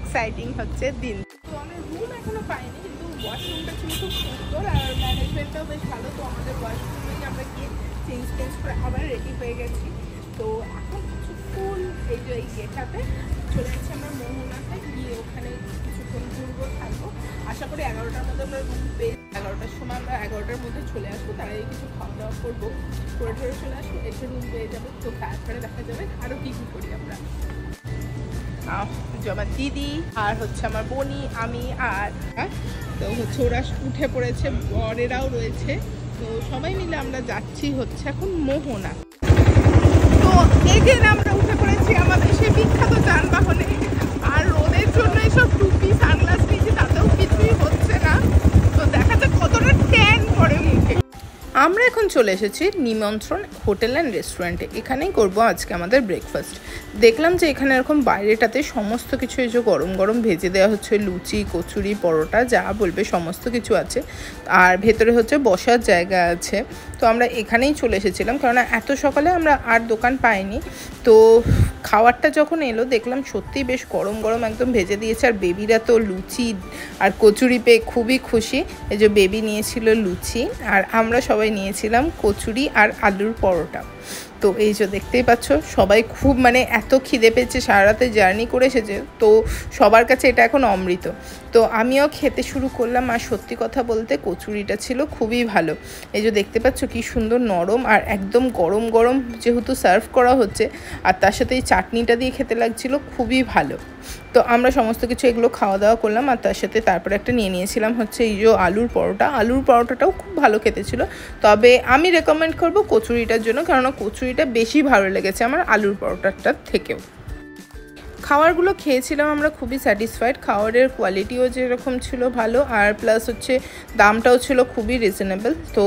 Exciting হচ্ছে দিন। তো আমরা রুম এখনো পাইনি, কিন্তু ওয়াশরুমটা ছিল খুব সুন্দর আর ম্যানেজমেন্টটাও বেশ ভালো। তো আমাদের ওয়াশরুমেই আমরা গিয়ে চেঞ্জ করে আবার রেডি হয়ে গেছি। তো এখন কিছুক্ষণ এই যে এই গেটাতে চলে যাচ্ছি আমরা মোহনাতে, গিয়ে ওখানে কিছুক্ষণ ঘুরবো থাকবো। আশা করি 11টার মধ্যে আমরা রুম পেয়ে 11টার সময় আমরা 11টার মধ্যে চলে আসবো। তার আগে কিছু খাওয়া দাওয়া করবো, করে চলে আসবো, এসে রুম পেয়ে যাবো। তো তারপরে দেখা যাবে আরও কী কী করি আমরা। আমার দিদি আর হচ্ছে আমার বোনি, আমি আর তো হচ্ছে ওরা উঠে পড়েছে, বরেরাও রয়েছে। তো সবাই মিলে আমরা যাচ্ছি হচ্ছে এখন মোহনা। তো এই যে আমরা উঠে পড়েছি আমাদের সেই বিখ্যাত যানবাহনে, আর রোদের জন্য এসব টুপি সানগ্লাস নিয়েছি, তাতেও কিছুই হচ্ছে না। তো দেখা যাক কতটা ট্যান পড়ে মুখে। আমরা এখন চলে এসেছি নিমন্ত্রণ হোটেল অ্যান্ড রেস্টুরেন্টে। এখানেই করবো আজকে আমাদের ব্রেকফাস্ট। দেখলাম যে এখানে এরকম বাইরেটাতে সমস্ত কিছু এই যে গরম গরম ভেজে দেওয়া হচ্ছে, লুচি, কচুরি, পরোটা, যা বলবে সমস্ত কিছু আছে। আর ভেতরে হচ্ছে বসার জায়গা আছে। তো আমরা এখানেই চলে এসেছিলাম, কারণ এত সকালে আমরা আর দোকান পাইনি। তো খাবারটা যখন এলো দেখলাম সত্যিই বেশ গরম গরম একদম ভেজে দিয়েছে। আর বেবিরা তো লুচি আর কচুরি পেয়ে খুবই খুশি। এই যে বেবি নিয়েছিল লুচি আর আমরা সবাই নিয়েছিলাম কচুরি আর আলুর পরোটা। তো এই যে দেখতেই পাচ্ছ সবাই খুব মানে এত খিদে পেয়েছে, সারা রাতে জার্নি করে এসেছে, তো সবার কাছে এটা এখন অমৃত। তো আমিও খেতে শুরু করলাম। আর সত্যি কথা বলতে কচুরিটা ছিল খুবই ভালো। এই যে দেখতে পাচ্ছ কি সুন্দর নরম আর একদম গরম গরম যেহেতু সার্ভ করা হচ্ছে, আর তার সাথে এই চাটনিটা দিয়ে খেতে লাগছিল খুবই ভালো। তো আমরা সমস্ত কিছু এগুলো খাওয়া দাওয়া করলাম। আর তার সাথে তারপরে একটা নিয়েছিলাম হচ্ছে এই যে আলুর পরোটা। আলুর পরোটাটাও খুব ভালো খেতে ছিল, তবে আমি রেকমেন্ড করবো কচুরিটার জন্য, কেননা কচুরিটা বেশি ভালো লেগেছে আমার আলুর পরোটাটার থেকেও। খাবারগুলো খেয়েছিলাম আমরা খুবই স্যাটিসফাইড। খাবারের কোয়ালিটিও যেরকম ছিল ভালো, আর প্লাস হচ্ছে দামটাও ছিল খুবই রিজনেবল। তো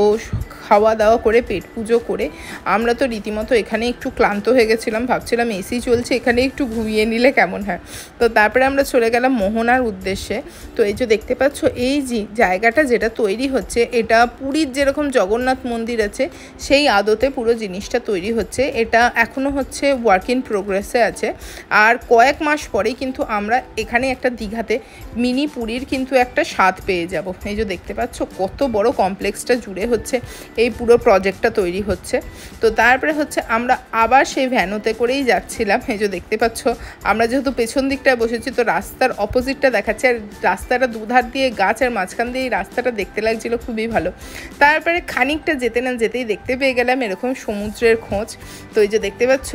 খাওয়া দাওয়া করে পেট পুজো করে আমরা তো রীতিমতো এখানে একটু ক্লান্ত হয়ে গেছিলাম, ভাবছিলাম এসি চলছে এখানে একটু ঘুমিয়ে নিলে কেমন হয়। তো তারপরে আমরা চলে গেলাম মোহনার উদ্দেশ্যে। তো এই যে দেখতে পাচ্ছ এই যে জায়গাটা যেটা তৈরি হচ্ছে, এটা পুরীর যেরকম জগন্নাথ মন্দির আছে সেই আদতে পুরো জিনিসটা তৈরি হচ্ছে। এটা এখনও হচ্ছে ওয়ার্ক ইন প্রোগ্রেসে আছে। আর কয়েক মাস পরেই কিন্তু আমরা এখানে একটা দীঘাতে মিনি পুরীর কিন্তু একটা স্বাদ পেয়ে যাব। এই যে দেখতে পাচ্ছ কত বড় কমপ্লেক্সটা জুড়ে হচ্ছে এই পুরো প্রজেক্টটা তৈরি হচ্ছে। তো তারপরে হচ্ছে আমরা আবার সেই ভ্যানোতে করেই যাচ্ছিলাম। এই যে দেখতে পাচ্ছ আমরা যেহেতু পেছন দিকটায় বসেছি, তো রাস্তার অপোজিটটা দেখাচ্ছে, আর রাস্তাটা দুধার দিয়ে গাছ আর মাঝখান দিয়ে এই রাস্তাটা দেখতে লাগছিল খুবই ভালো। তারপরে খানিকটা যেতে না যেতেই দেখতে পেয়ে গেলাম এরকম সমুদ্রের খোঁজ। তো এই যে দেখতে পাচ্ছ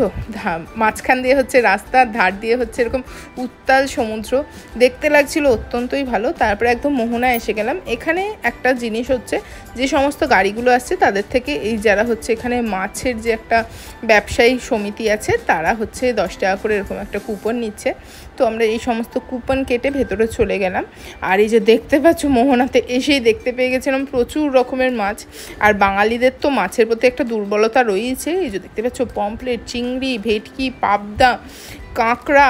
মাঝখান দিয়ে হচ্ছে রাস্তার ধার দিয়ে হচ্ছে এরকম উত্তাল সমুদ্র, দেখতে লাগছিল অত্যন্তই ভালো। তারপরে একদম মোহনা এসে গেলাম। এখানে একটা জিনিস হচ্ছে, যে সমস্ত গাড়িগুলো আসছে তাদের থেকে এই যারা হচ্ছে এখানে মাছের যে একটা ব্যবসায়ী সমিতি আছে, তারা হচ্ছে 10 টাকা করে এরকম একটা কুপন নিচ্ছে। তো আমরা এই সমস্ত কুপন কেটে ভেতরে চলে গেলাম। আর এই যে দেখতে পাচ্ছ মোহনাতে এসেই দেখতে পেয়ে গেছিলাম প্রচুর রকমের মাছ। আর বাঙালিদের তো মাছের প্রতি একটা দুর্বলতা রয়েছে। এই যে দেখতে পাচ্ছ পমফ্লেট, চিংড়ি, ভেটকি, পাবদা, কাঁকড়া,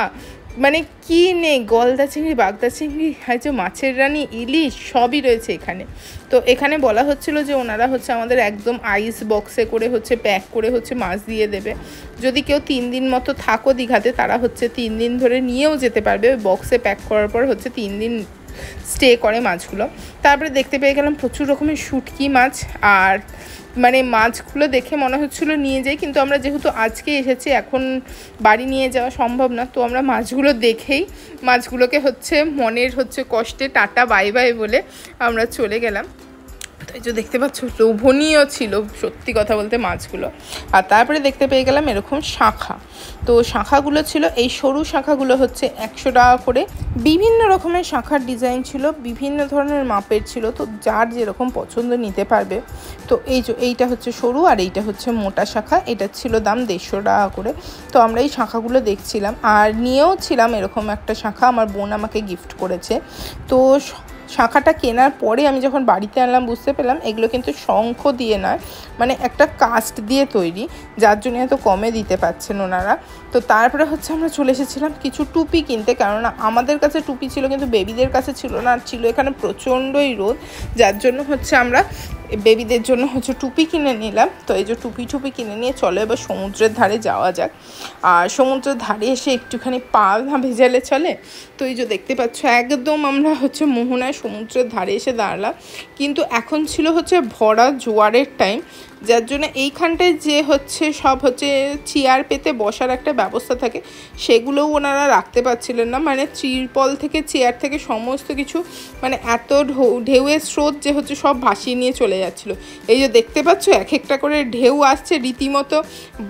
মানে কি নেই, গলদা চিংড়ি, বাগদা চিংড়ি, আর যে মাছের রানী, ইলিশ, সবই রয়েছে এখানে। তো এখানে বলা হচ্ছিল যে ওনারা হচ্ছে আমাদের একদম আইস বক্সে করে হচ্ছে প্যাক করে হচ্ছে মাছ দিয়ে দেবে। যদি কেউ 3 দিন মতো থাকো দীঘাতে, তারা হচ্ছে 3 দিন ধরে নিয়েও যেতে পারবে। বক্সে প্যাক করার পর হচ্ছে 3 দিন স্টে করে মাছগুলো। তারপরে দেখতে পেয়ে গেলাম প্রচুর রকমের শুটকি মাছ। আর মানে মাছগুলো দেখে মনে হচ্ছিলো নিয়ে যাই, কিন্তু আমরা যেহেতু আজকে এসেছি এখন বাড়ি নিয়ে যাওয়া সম্ভব না। তো আমরা মাছগুলো দেখেই মাছগুলোকে হচ্ছে মনের হচ্ছে কষ্টে টাটা বাই বাই বলে আমরা চলে গেলাম। তো এই যে দেখতে পাচ্ছ লোভনীয় ছিল সত্যি কথা বলতে মাছগুলো। আর তারপরে দেখতে পেয়ে গেলাম এরকম শাঁখা। তো শাঁখাগুলো ছিল এই সরু শাঁখাগুলো হচ্ছে 100 টাকা করে। বিভিন্ন রকমের শাঁখার ডিজাইন ছিল, বিভিন্ন ধরনের মাপের ছিল, তো যার যেরকম পছন্দ নিতে পারবে। তো এই যে এইটা হচ্ছে সরু আর এইটা হচ্ছে মোটা শাঁখা, এটা ছিল দাম 150 টাকা করে। তো আমরা এই শাঁখাগুলো দেখছিলাম আর নিয়েও ছিলাম এরকম একটা শাঁখা, আমার বোন আমাকে গিফট করেছে। তো শাঁখাটা কেনার পরে আমি যখন বাড়িতে আনলাম বুঝতে পেলাম এগুলো কিন্তু শঙ্খ দিয়ে নয়, মানে একটা কাস্ট দিয়ে তৈরি, যার জন্য এত কমে দিতে পারছেন ওনারা। তো তারপরে হচ্ছে আমরা চলে এসেছিলাম কিছু টুপি কিনতে, কেননা আমাদের কাছে টুপি ছিল কিন্তু বেবিদের কাছে ছিল না, আর ছিল এখানে প্রচণ্ডই রোদ, যার জন্য হচ্ছে আমরা বেবিদের জন্য হচ্ছে টুপি কিনে নিলাম। তো এই যে টুপি কিনে নিয়ে চলো এবার সমুদ্রের ধারে যাওয়া যাক। আর সমুদ্রের ধারে এসে একটুখানি পা না ভেজালে চলে। তো এই যে দেখতে পাচ্ছ একদম আমরা হচ্ছে মোহনায় সমুদ্রের ধারে এসে দাঁড়ালাম, কিন্তু এখন ছিল হচ্ছে ভরা জোয়ারের টাইম, যার জন্য এইখানটায় যে হচ্ছে সব হচ্ছে চেয়ার পেতে বসার একটা ব্যবস্থা থাকে সেগুলোও ওনারা রাখতে পারছিলেন না। মানে চিরপল থেকে চেয়ার থেকে সমস্ত কিছু মানে এত ঢেউয়ের স্রোত যে হচ্ছে সব ভাসিয়ে নিয়ে চলে যাচ্ছিল। এই যে দেখতে পাচ্ছ এক একটা করে ঢেউ আসছে, রীতিমতো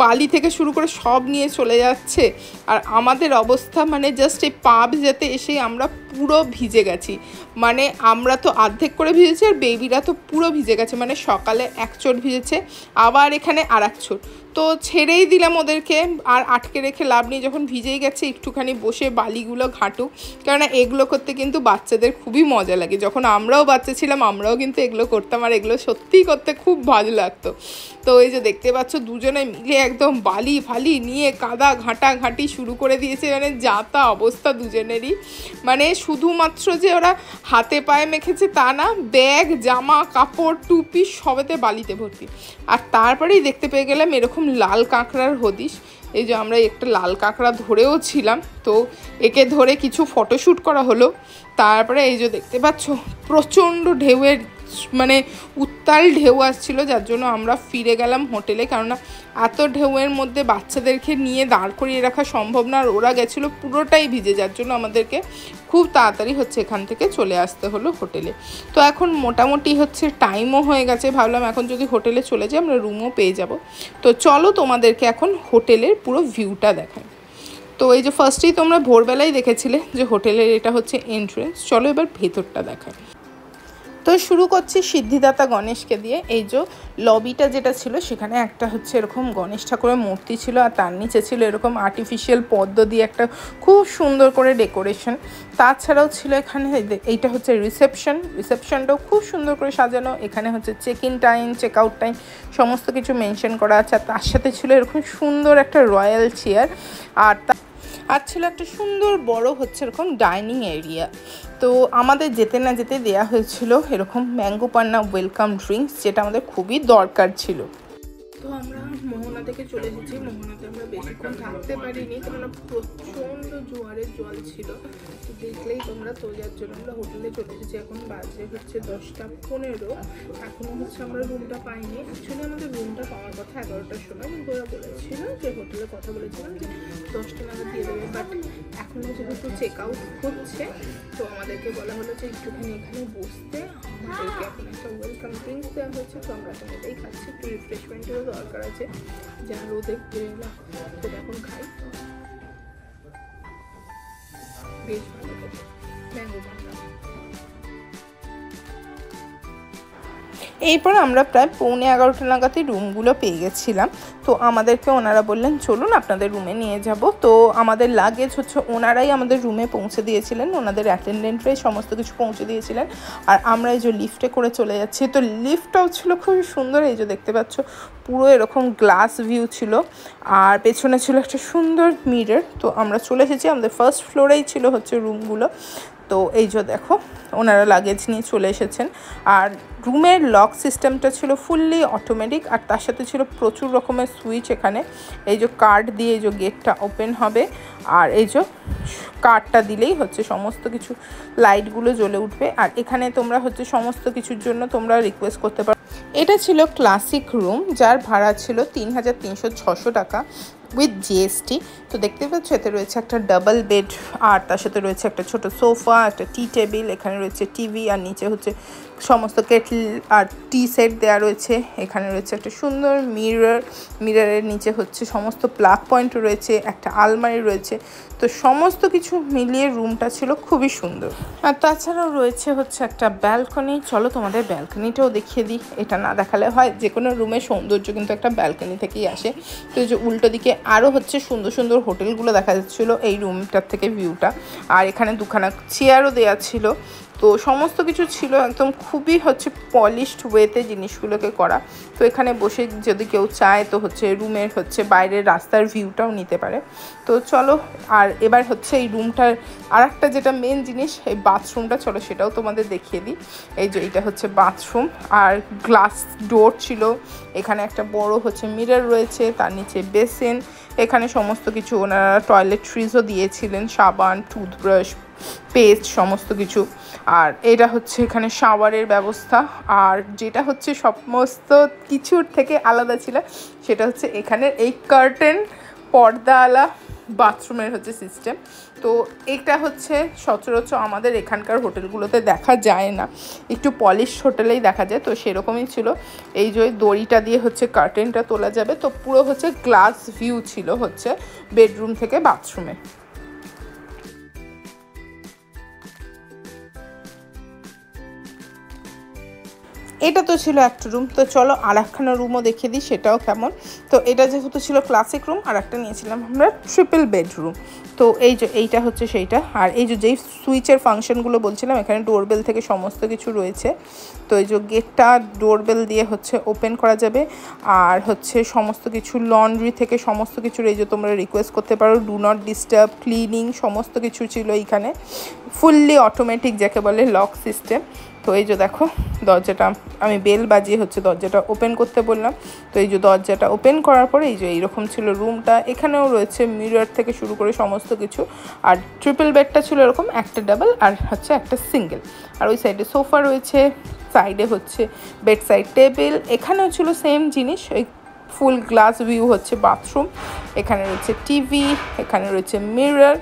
বালি থেকে শুরু করে সব নিয়ে চলে যাচ্ছে। আর আমাদের অবস্থা মানে জাস্ট এই পা ভেজাতে এসে আমরা পুরো ভিজে গেছি। মানে আমরা তো অর্ধেক করে ভিজেছি আর বেবিরা তো পুরো ভিজে গেছে। মানে সকালে এক চোট ভিজেছে, আবার এখানে আর এক চোট। তো ছেড়েই দিলাম ওদেরকে, আর আটকে রেখে লাভ নেই। যখন ভিজেই গেছে একটুখানি বসে বালিগুলো ঘাঁটুক, কেননা এগুলো করতে কিন্তু বাচ্চাদের খুবই মজা লাগে। যখন আমরাও বাচ্চা ছিলাম আমরাও কিন্তু এগুলো করতাম, আর এগুলো সত্যিই করতে খুব ভালো লাগতো। তো এই যে দেখতে পাচ্ছ দুজনে মিলে একদম বালি ফালি নিয়ে কাদা ঘাঁটাঘাঁটি শুরু করে দিয়েছে। মানে যা তা অবস্থা দুজনেরই। মানে শুধুমাত্র যে ওরা হাতে পায়ে মেখেছে তা না, ব্যাগ জামা কাপড় টুপি সবেতে বালিতে ভর্তি। আর তারপরেই দেখতে পেয়ে গেলাম এরকম লাল কাঁকড়ার হদিশ। এই যে আমরা একটা লাল কাঁকড়া ধরেও ছিলাম, তো একে ধরে কিছু ফটোশ্যুট করা হলো। তারপরে এই যে দেখতে পাচ্ছ প্রচণ্ড ঢেউয়ের মানে উত্তাল ঢেউ আসছিল, যার জন্য আমরা ফিরে গেলাম হোটেলে। কেননা এত ঢেউয়ের মধ্যে বাচ্চাদেরকে নিয়ে দাঁড় করিয়ে রাখা সম্ভব না, আর ওরা গেছিলো পুরোটাই ভিজে, যার জন্য আমাদেরকে খুব তাড়াতাড়ি হচ্ছে এখান থেকে চলে আসতে হলো হোটেলে। তো এখন মোটামুটি হচ্ছে টাইমও হয়ে গেছে, ভাবলাম এখন যদি হোটেলে চলে যাই আমরা রুমও পেয়ে যাব। তো চলো তোমাদেরকে এখন হোটেলের পুরো ভিউটা দেখাই। তো এই যে ফার্স্টেই তোমরা ভোরবেলায় দেখেছিলে যে হোটেলের এটা হচ্ছে এন্ট্রেন্স, চলো এবার ভেতরটা দেখাই। তো শুরু করছি সিদ্ধিদাতা গণেশকে দিয়ে। এই যে লবিটা যেটা ছিল সেখানে একটা হচ্ছে এরকম গণেশ ঠাকুরের মূর্তি ছিল, আর তার নিচে ছিল এরকম আর্টিফিশিয়াল পদ্ম দিয়ে একটা খুব সুন্দর করে ডেকোরেশন। তাছাড়াও ছিল এখানে এইটা হচ্ছে রিসেপশনটাও খুব সুন্দর করে সাজানো। এখানে হচ্ছে check in time check out time সমস্ত কিছু মেনশন করা আছে। আর তার সাথে ছিল এরকম সুন্দর একটা রয়্যাল চেয়ার, আর ছিল একটা সুন্দর বড় হচ্ছে এরকম ডাইনিং এরিয়া। তো আমাদের যেতে না যেতে দেয়া হয়েছিল এরকম ম্যাঙ্গো পান্না ওয়েলকাম ড্রিঙ্কস, যেটা আমাদের খুবই দরকার ছিল। তো আমরা মোহনা থেকে চলে এসেছি। মোহনাতে আমরা বেশিক্ষণ থাকতে পারিনি, কেননা প্রচণ্ড জোয়ারের জল ছিল, তো দেখলেই তোমরা। তো যার জন্য আমরা হোটেলে চলে এসেছি। এখন বাজে হচ্ছে 10:15। এখনও হচ্ছে আমরা রুমটা পাইনি। অ্যাকচুয়ালি আমাদের রুমটা পাওয়ার কথা 11টার সময়, কিন্তু ওরা বলেছিল যে হোটেলে কথা বলেছিলাম যে 10টা নাগাদ দিয়ে দেবে। বাট এখনও যেহেতু চেক আউট হচ্ছে, তো আমাদেরকে বলা হলো যে একটুখানি এখানে বসতে। আমাদেরকে এখন একটা ওয়েলকাম ড্রিঙ্কস দেওয়া হয়েছে, তো আমরা এখন এটাই খাচ্ছি। একটু রিফ্রেশমেন্টেরও দরকার আছে, যা রোদে বেরোলাম, তো এখন খাই। বেশ ভালো খেতে ম্যাঙ্গো পান্না। এরপর আমরা প্রায় 11:15 নাগাদই রুমগুলো পেয়ে গেছিলাম। তো আমাদেরকে ওনারা বললেন চলুন আপনাদের রুমে নিয়ে যাব। তো আমাদের লাগেজ হচ্ছে ওনারাই আমাদের রুমে পৌঁছে দিয়েছিলেন, ওনাদের অ্যাটেন্ডেন্টরাই সমস্ত কিছু পৌঁছে দিয়েছিলেন। আর আমরা এই যে লিফটে করে চলে যাচ্ছি। তো লিফটটাও ছিল খুবই সুন্দর। এই যে দেখতে পাচ্ছ পুরো এরকম গ্লাস ভিউ ছিল, আর পেছনে ছিল একটা সুন্দর মিরর। তো আমরা চলে এসেছি, আমাদের ফার্স্ট ফ্লোরেই ছিল হচ্ছে রুমগুলো। তো এই যে দেখো ওনারা লাগেজ নিয়ে চলে এসেছেন। আর রুমের লক সিস্টেমটা ছিল ফুললি অটোমেটিক, আর তার সাথে ছিল প্রচুর রকমের সুইচ। এখানে এই যে কার্ড দিয়ে এই যে গেটটা ওপেন হবে, আর এই যে কার্ডটা দিলেই হচ্ছে সমস্ত কিছু লাইটগুলো জ্বলে উঠবে। আর এখানে তোমরা হচ্ছে সমস্ত কিছুর জন্য তোমরা রিকোয়েস্ট করতে পারো। এটা ছিল ক্লাসিক রুম, যার ভাড়া ছিল 3,300-600 টাকা উইথ জিএসটি। তো দেখতে পাচ্ছ এতে রয়েছে একটা ডাবল বেড, আর তার সাথে রয়েছে একটা ছোট সোফা, একটা টি টেবিল, এখানে রয়েছে টিভি, আর নিচে হচ্ছে সমস্ত কেটল আর টি সেট দেওয়া রয়েছে। এখানে রয়েছে একটা সুন্দর মিররের নিচে হচ্ছে সমস্ত প্লাগ পয়েন্ট রয়েছে, একটা আলমারি রয়েছে। তো সমস্ত কিছু মিলিয়ে রুমটা ছিল খুবই সুন্দর। আর তাছাড়াও রয়েছে হচ্ছে একটা ব্যালকনি। চলো তোমাদের ব্যালকনিটাও দেখিয়ে দিই, এটা না দেখালে হয়। যে কোনো রুমের সৌন্দর্য কিন্তু একটা ব্যালকনি থেকেই আসে। তো এই যে উল্টো দিকে আরও হচ্ছে সুন্দর সুন্দর হোটেলগুলো দেখা যাচ্ছিলো এই রুমটার থেকে ভিউটা। আর এখানে দুখানা চেয়ারও দেওয়া ছিল, তো সমস্ত কিছু ছিল একদম খুবই হচ্ছে পলিশড ওয়েতে জিনিসগুলোকে করা। তো এখানে বসে যদি কেউ চায় তো হচ্ছে রুমের হচ্ছে বাইরের রাস্তার ভিউটাও নিতে পারে। তো চলো, আর এবার হচ্ছে এই রুমটার আর একটা যেটা মেন জিনিস, এই বাথরুমটা, চলো সেটাও তোমাদের দেখিয়ে দিই। এই যে এইটা হচ্ছে বাথরুম, আর গ্লাস ডোর ছিল, এখানে একটা বড় হচ্ছে মিরর রয়েছে, তার নিচে বেসিন, এখানে সমস্ত কিছু ওনারা টয়লেট্রিজও দিয়েছিলেন, সাবান, টুথব্রাশ, পেস্ট, সমস্ত কিছু। আর এটা হচ্ছে এখানে শাওয়ারের ব্যবস্থা। আর যেটা হচ্ছে সমস্ত কিছুর থেকে আলাদা ছিল সেটা হচ্ছে এখানের এই কার্টেন পর্দাওয়ালা বাথরুমের হচ্ছে সিস্টেম। তো এটা হচ্ছে সচরাচর আমাদের এখানকার হোটেলগুলোতে দেখা যায় না, একটু পলিশ হোটেলেই দেখা যায়। তো সেরকমই ছিল, এই যে দড়িটা দিয়ে হচ্ছে কার্টেনটা তোলা যাবে। তো পুরো হচ্ছে গ্লাস ভিউ ছিল হচ্ছে বেডরুম থেকে বাথরুমে। এটা তো ছিল একটা রুম। তো চলো আর একখানা রুমও দেখিয়ে দিই সেটাও কেমন। তো এটা যেহেতু ছিল ক্লাসিক রুম, আর একটা নিয়েছিলাম আমরা ট্রিপল বেডরুম। তো এই যে এইটা হচ্ছে সেইটা। আর এই যে যেই সুইচের ফাংশনগুলো বলছিলাম, এখানে ডোরবেল থেকে সমস্ত কিছু রয়েছে। তো এই যে গেটটা ডোরবেল দিয়ে হচ্ছে ওপেন করা যাবে। আর হচ্ছে সমস্ত কিছু লন্ড্রি থেকে সমস্ত কিছুর এই যে তোমরা রিকোয়েস্ট করতে পারো, ডু নট ডিস্টার্ব, ক্লিনিং, সমস্ত কিছু ছিল এইখানে। ফুললি অটোমেটিক যাকে বলে, লক সিস্টেম। তো এই যে দেখো দরজাটা আমি বেল বাজিয়ে হচ্ছে দরজাটা ওপেন করতে বললাম। তো এই যে দরজাটা ওপেন করার পরে এই যে এইরকম ছিল রুমটা। এখানেও রয়েছে মিরর থেকে শুরু করে সমস্ত কিছু। আর ট্রিপল বেডটা ছিল এরকম, একটা ডাবল আর হচ্ছে একটা সিঙ্গেল। আর ওই সাইডে সোফা রয়েছে, সাইডে হচ্ছে বেড সাইড টেবিল। এখানেও ছিল সেম জিনিস, ওই ফুল গ্লাস ভিউ হচ্ছে বাথরুম। এখানে রয়েছে টিভি, এখানে রয়েছে মিরর।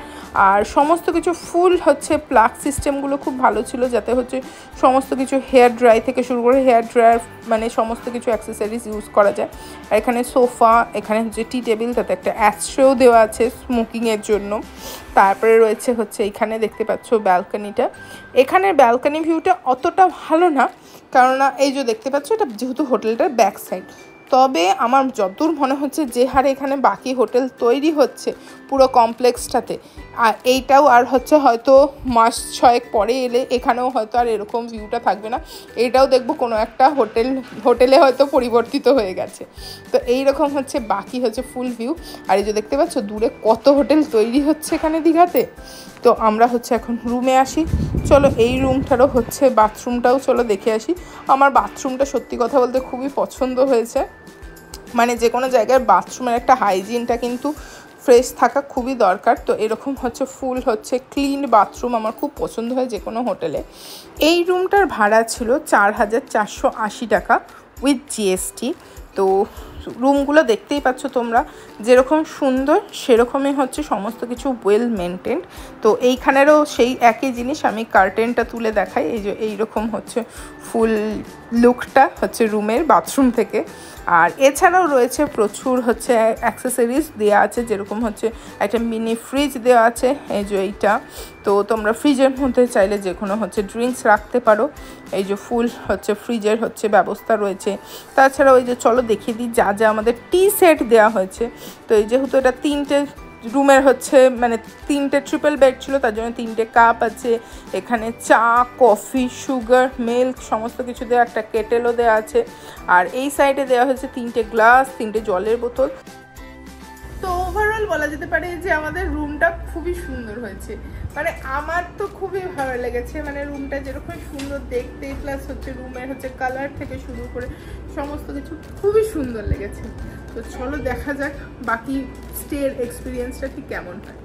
আর সমস্ত কিছু ফুল হচ্ছে প্লাগ সিস্টেমগুলো খুব ভালো ছিল, যাতে হচ্ছে সমস্ত কিছু হেয়ার ড্রাই থেকে শুরু করে হেয়ার ড্রায়ার মানে সমস্ত কিছু অ্যাক্সেসরিজ ইউজ করা যায়। আর এখানে সোফা, এখানে হচ্ছে টি টেবিল, তাতে একটা অ্যাশট্রেও দেওয়া আছে স্মোকিংয়ের জন্য। তারপরে রয়েছে হচ্ছে এখানে দেখতে পাচ্ছ ব্যালকনিটা। এখানের ব্যালকনি ভিউটা অতটা ভালো না, কেননা এই যে দেখতে পাচ্ছ এটা যেহেতু হোটেলটার ব্যাক সাইড। তবে আমার যতদূর মনে হচ্ছে যে হারে এখানে বাকি হোটেল তৈরি হচ্ছে পুরো কমপ্লেক্সটাতে, আর এইটাও আর হচ্ছে হয়তো মাস 6 পরে এলে এখানেও হয়তো আর এরকম ভিউটা থাকবে না। এইটাও দেখবো কোনো একটা হোটেলে হয়তো পরিবর্তিত হয়ে গেছে। তো এইরকম হচ্ছে বাকি হচ্ছে ফুল ভিউ। আর এই যে দেখতে পাচ্ছ দূরে কত হোটেল তৈরি হচ্ছে এখানে দীঘাতে। তো আমরা হচ্ছে এখন রুমে আসি। চলো এই রুমটারও হচ্ছে বাথরুমটাও চলো দেখে আসি। আমার বাথরুমটা সত্যি কথা বলতে খুবই পছন্দ হয়েছে। মানে যে কোনো জায়গার বাথরুমের একটা হাইজিনটা কিন্তু ফ্রেশ থাকা খুবই দরকার। তো এরকম হচ্ছে ফুল হচ্ছে ক্লিন বাথরুম আমার খুব পছন্দ হয় যে কোনো হোটেলে। এই রুমটার ভাড়া ছিল 4,480 টাকা উইথ জিএসটি। তো রুমগুলো দেখতেই পাচ্ছ তোমরা, যেরকম সুন্দর সেরকমই হচ্ছে সমস্ত কিছু ওয়েল মেনটেন্ড। তো এইখানেরও সেই একই জিনিস, আমি কার্টেনটা তুলে দেখাই। এই যে এইরকম হচ্ছে ফুল লুকটা হচ্ছে রুমের বাথরুম থেকে। আর এছাড়াও রয়েছে প্রচুর হচ্ছে অ্যাক্সেসরিজ দেওয়া আছে, যেরকম হচ্ছে একটা মিনি ফ্রিজ দেওয়া আছে এই যে এইটা। তো তোমরা ফ্রিজের মধ্যে চাইলে যে কোনো হচ্ছে ড্রিঙ্কস রাখতে পারো। এই যে ফুল হচ্ছে ফ্রিজের হচ্ছে ব্যবস্থা রয়েছে। তাছাড়া ওই যে চলো দেখিয়ে দিই যা যা আমাদের টি সেট দেওয়া হয়েছে। তো এই যেহেতু এটা 3টে রুমের হচ্ছে মানে 3টে ট্রিপল বেড ছিল, তার জন্য 3টে কাপ আছে। এখানে চা, কফি, সুগার, মিল্ক সমস্ত কিছু দেওয়া, একটা কেটেলও দেওয়া আছে। আর এই সাইডে দেওয়া হয়েছে 3টে গ্লাস, 3টে জলের বোতল। তো ওভারঅল বলা যেতে পারে যে আমাদের রুমটা খুবই সুন্দর হয়েছে। মানে আমার তো খুবই ভালো লেগেছে, মানে রুমটা যেরকম সুন্দর দেখতে, প্লাস হচ্ছে রুমের হচ্ছে কালার থেকে শুরু করে সমস্ত কিছু খুবই সুন্দর লেগেছে। তো চলো দেখা যাক বাকি স্টের এক্সপিরিয়েন্সটা ঠিক কেমন হয়।